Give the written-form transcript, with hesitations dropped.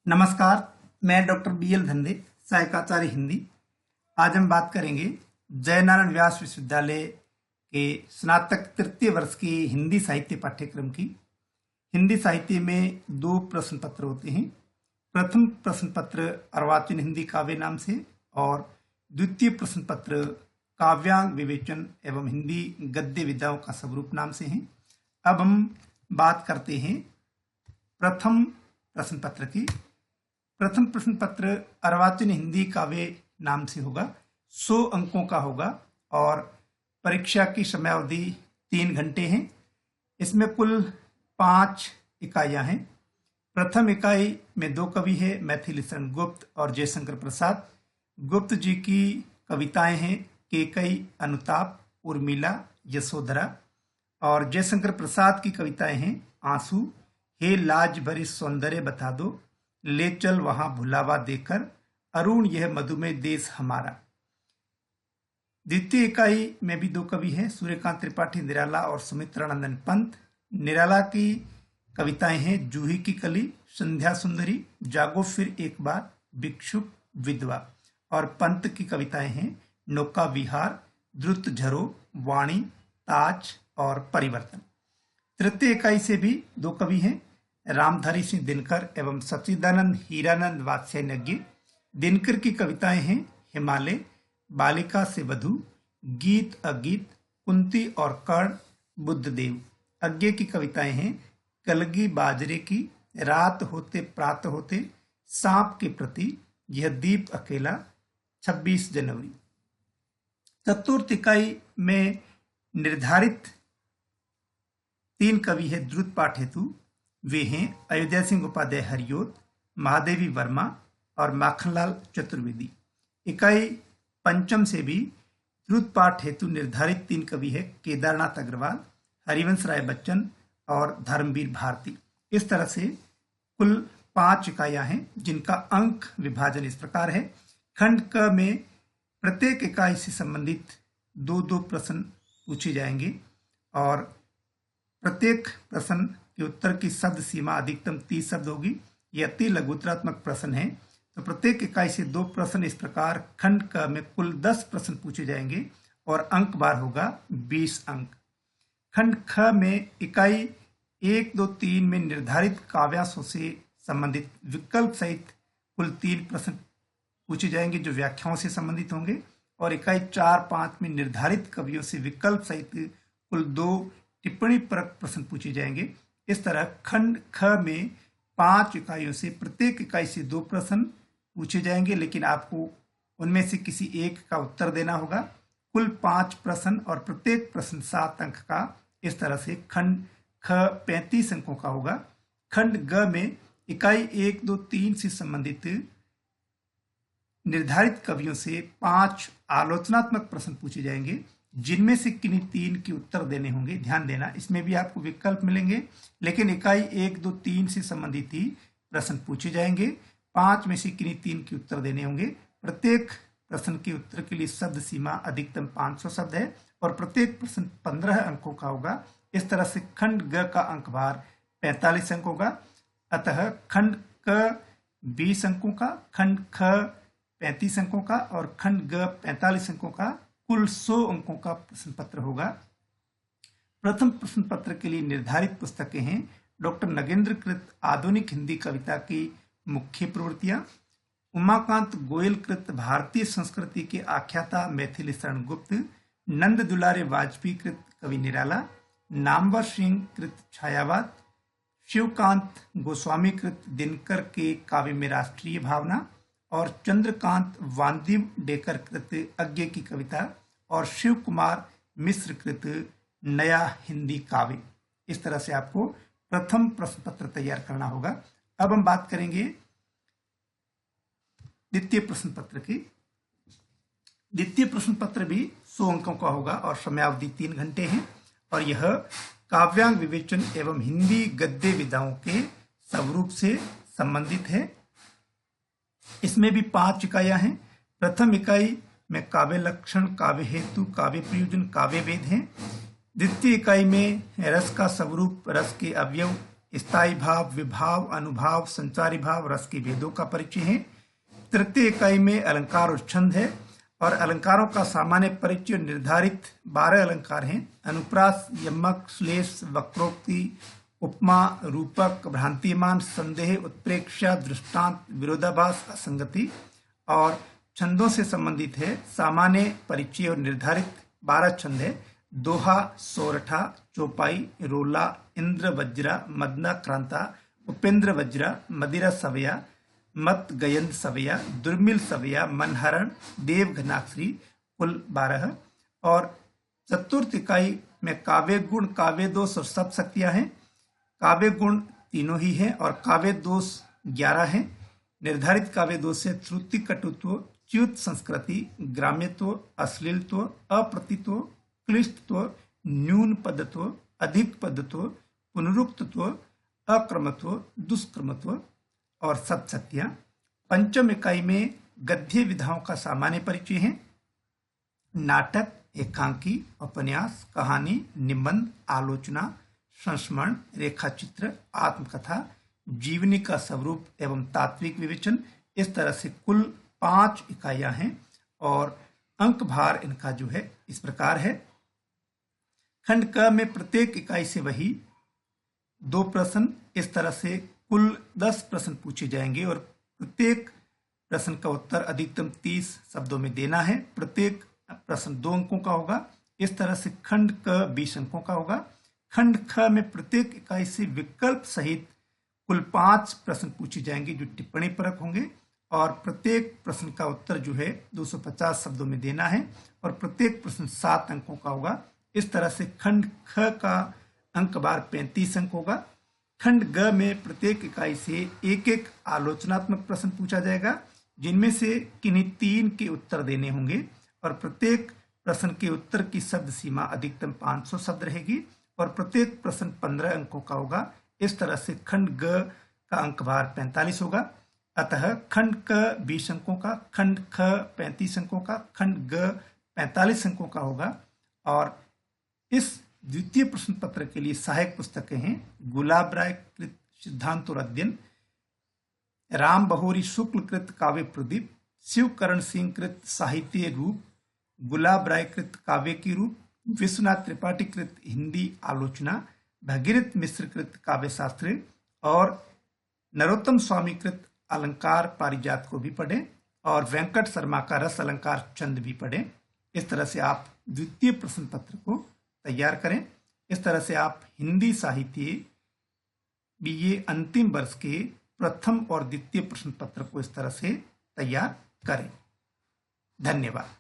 नमस्कार, मैं doctor BL धंधे, सहायकाचार्य हिंदी। आज हम बात करेंगे जयनारायण व्यास विश्वविद्यालय के स्नातक तृतीय वर्ष की हिंदी साहित्य पाठ्यक्रम की। हिंदी साहित्य में 2 प्रश्न पत्र होते हैं। प्रथम प्रश्न पत्र अर्वाचीन हिंदी काव्य नाम से और द्वितीय प्रश्न पत्र काव्यांग विवेचन एवं हिंदी गद्य विधाओं का स्वरूप नाम से हैं। अब हम बात करते हैं प्रथम प्रश्न पत्र की। प्रथम प्रश्न पत्र अर्वाचीन हिंदी काव्य नाम से होगा, 100 अंकों का होगा और परीक्षा की समयावधि 3 घंटे हैं। इसमें कुल 5 इकाइयां हैं। प्रथम इकाई में 2 कवि हैं, मैथिली शरण गुप्त और जयशंकर प्रसाद। गुप्त जी की कविताएं हैं केकई, अनुताप, उर्मिला, यशोधरा। और जयशंकर प्रसाद की कविताएं हैं आंसू, हे लाज भरी सौंदर्य बता दो, ले चल वहां भुलावा देकर, अरुण यह मधुमेह देश हमारा। द्वितीय इकाई में भी 2 कवि हैं, सूर्यकांत त्रिपाठी निराला और सुमित्रानंदन पंत। निराला की कविताएं हैं जूही की कली, संध्या सुंदरी, जागो फिर एक बार, भिक्षुक, विधवा। और पंत की कविताएं हैं नौका विहार, द्रुत झरो, वाणी, ताज और परिवर्तन। तृतीय इकाई से भी 2 कवि हैं, रामधारी सिंह दिनकर एवं सच्चिदानंद हीरानंद वात्स्यायनज्ञ। दिनकर की कविताएं हैं हिमालय, बालिका से वधु, गीत अगीत, कुंती और कर्ण, बुद्धदेव। अज्ञे की कविताएं हैं कलगी बाजरे की, रात होते प्रात होते, सांप के प्रति, यह दीप अकेला, 26 जनवरी। चतुर्थ इकाई में निर्धारित 3 कवि है द्रुत पाठ हेतु। वे हैं अयोध्या सिंह उपाध्याय हरियोत, महादेवी वर्मा और माखनलाल चतुर्वेदी। इकाई पंचम से भी द्रुत पाठ हेतु निर्धारित 3 कवि है केदारनाथ अग्रवाल, हरिवंश राय बच्चन और धर्मवीर भारती। इस तरह से कुल 5 इकाइयां हैं जिनका अंक विभाजन इस प्रकार है। खंड क में प्रत्येक इकाई से संबंधित 2-2 प्रश्न पूछे जाएंगे और प्रत्येक प्रश्न के उत्तर की शब्द सीमा अधिकतम 30 शब्द होगी। यह अति लघुतरात्मक प्रश्न है, तो प्रत्येक इकाई से 2 प्रश्न। इस प्रकार खंड क में कुल 10 प्रश्न पूछे जाएंगे और अंक बार होगा 20 अंक। खंड ख में इकाई 1, 2, 3 में निर्धारित काव्यांशों से संबंधित विकल्प सहित कुल 3 प्रश्न पूछे जाएंगे जो व्याख्याओं से संबंधित होंगे। और इकाई 4, 5 में निर्धारित कवियों से विकल्प सहित कुल 2 टिप्पणी परक प्रश्न पूछे जाएंगे। इस तरह खंड ख में 5 इकाइयों से प्रत्येक इकाई से 2 प्रश्न पूछे जाएंगे, लेकिन आपको उनमें से किसी एक का उत्तर देना होगा। कुल 5 प्रश्न और प्रत्येक प्रश्न 7 अंक का। इस तरह से खंड ख 35 अंकों का होगा। खंड ग में इकाई 1, 2, 3 से संबंधित निर्धारित कवियों से 5 आलोचनात्मक प्रश्न पूछे जाएंगे, जिनमें से किन्हीं 3 के उत्तर देने होंगे। ध्यान देना, इसमें भी आपको विकल्प मिलेंगे, लेकिन इकाई 1, 2, 3 से संबंधित ही प्रश्न पूछे जाएंगे। 5 में से किन्हीं 3 के उत्तर देने होंगे। प्रत्येक प्रश्न के उत्तर के लिए शब्द सीमा अधिकतम 500 शब्द है और प्रत्येक प्रश्न 15 अंकों का होगा। इस तरह से खंड ग का अंक भार 45 अंक होगा। अतः खंड क 20 अंकों का, खंड ख 35 अंकों का और खंड ग 45 अंकों का, कुल 100 अंकों का प्रश्न पत्र होगा। प्रथम प्रश्न पत्र के लिए निर्धारित पुस्तकें हैं डॉक्टर नगेंद्र कृत आधुनिक हिंदी कविता की मुख्य प्रवृत्तियां, उमाकांत गोयल कृत भारतीय संस्कृति के आख्याता मैथिली शरण गुप्त, नंद दुलारे वाजपेयी कृत कवि निराला, नामवर सिंह कृत छायावाद, शिवकांत गोस्वामी कृत दिनकर के काव्य में राष्ट्रीय भावना और चंद्रकांत वांदिम डेकर कृत अज्ञे की कविता और शिव कुमार मिश्र कृत नया हिंदी काव्य। इस तरह से आपको प्रथम प्रश्न पत्र तैयार करना होगा। अब हम बात करेंगे द्वितीय प्रश्न पत्र की। द्वितीय प्रश्न पत्र भी 100 अंकों का होगा और समयावधि 3 घंटे है और यह काव्यांग विवेचन एवं हिंदी गद्य विधाओं के स्वरूप से संबंधित है। इसमें भी 5 इकाइयां हैं। प्रथम इकाई में काव्य लक्षण, काव्य हेतु, काव्य प्रयोजन, काव्य वेद हैं। द्वितीय इकाई में रस का स्वरूप, रस के अवयव, स्थायी भाव, विभाव, अनुभाव, संचारी भाव, रस के भेदों का परिचय है। तृतीय इकाई में अलंकार और छंद है और अलंकारों का सामान्य परिचय निर्धारित 12 अलंकार हैं। अनुप्रास, यमक, श्लेष, वक्रोक्ति, उपमा, रूपक, भ्रांतिमान, संदेह, उत्प्रेक्षा, दृष्टांत, विरोधाभास, असंगति। और छंदों से संबंधित है सामान्य परिचय और निर्धारित 12 छंद है। दोहा, सोरठा, चौपाई, रोला, इंद्र वज्रा, मदना क्रांता, उपेंद्र वज्रा, मदिरा सवया, मत गयंद सवया, दुर्मिल सवया, मनहरण, देव घनाक्षरी, कुल 12। और चतुर्थ इकाई में काव्य गुण, काव्य दोष और सब शक्तियां हैं। काव्य गुण तीनों ही हैं और काव्य दोष 11 हैं। निर्धारित काव्य दोष से श्रुति कटुत्व, च्युत संस्कृति, ग्राम्यत्व, अश्लीलत्व, अप्रतित्व, क्लिष्टत्व, न्यून पदत्व, अधिक पदत्व, पुनरुक्तत्व, अक्रमत्व, दुष्क्रमत्व और सब शक्तियां। पंचम इकाई में गद्य विधाओं का सामान्य परिचय है। नाटक, एकांकी, उपन्यास, कहानी, निबंध, आलोचना, संस्मरण, रेखाचित्र, आत्मकथा, जीवनी का स्वरूप एवं तात्विक विवेचन। इस तरह से कुल 5 इकाइयां हैं और अंक भार इनका जो है इस प्रकार है। खंड क में प्रत्येक इकाई से वही 2 प्रश्न, इस तरह से कुल 10 प्रश्न पूछे जाएंगे और प्रत्येक प्रश्न का उत्तर अधिकतम 30 शब्दों में देना है। प्रत्येक प्रश्न 2 अंकों का होगा। इस तरह से खंड क 20 अंकों का होगा। खंड ख में प्रत्येक इकाई से विकल्प सहित कुल 5 प्रश्न पूछे जाएंगे जो टिप्पणी परक होंगे और प्रत्येक प्रश्न का उत्तर जो है 250 शब्दों में देना है और प्रत्येक प्रश्न 7 अंकों का होगा। इस तरह से खंड ख का अंक बार 35 अंक होगा। खंड ग में प्रत्येक इकाई से एक एक आलोचनात्मक प्रश्न पूछा जाएगा जिनमें से किन्हीं 3 के उत्तर देने होंगे और प्रत्येक प्रश्न के उत्तर की शब्द सीमा अधिकतम 500 शब्द रहेगी और प्रत्येक प्रश्न 15 अंकों का होगा। इस तरह से खंड ग का अंक भार 45 होगा। अतः खंड क 20 अंकों का, खंड ख 35 अंकों का, खंड ग 45 अंकों का होगा। और इस द्वितीय प्रश्न पत्र के लिए सहायक पुस्तकें हैं गुलाब राय कृत सिद्धांत और अध्ययन, राम बहोरी शुक्ल कृत काव्य प्रदीप, शिवकरण सिंह कृत साहित्य रूप, गुलाब राय कृत काव्य की रूप, विश्वनाथ त्रिपाठी कृत हिंदी आलोचना, भगीरथ मिश्र कृत काव्य शास्त्र और नरोत्तम स्वामी कृत अलंकार पारिजात को भी पढ़ें और वेंकट शर्मा का रस अलंकार छंद भी पढ़ें। इस तरह से आप द्वितीय प्रश्न पत्र को तैयार करें। इस तरह से आप हिंदी साहित्य बीए अंतिम वर्ष के प्रथम और द्वितीय प्रश्न पत्र को इस तरह से तैयार करें। धन्यवाद।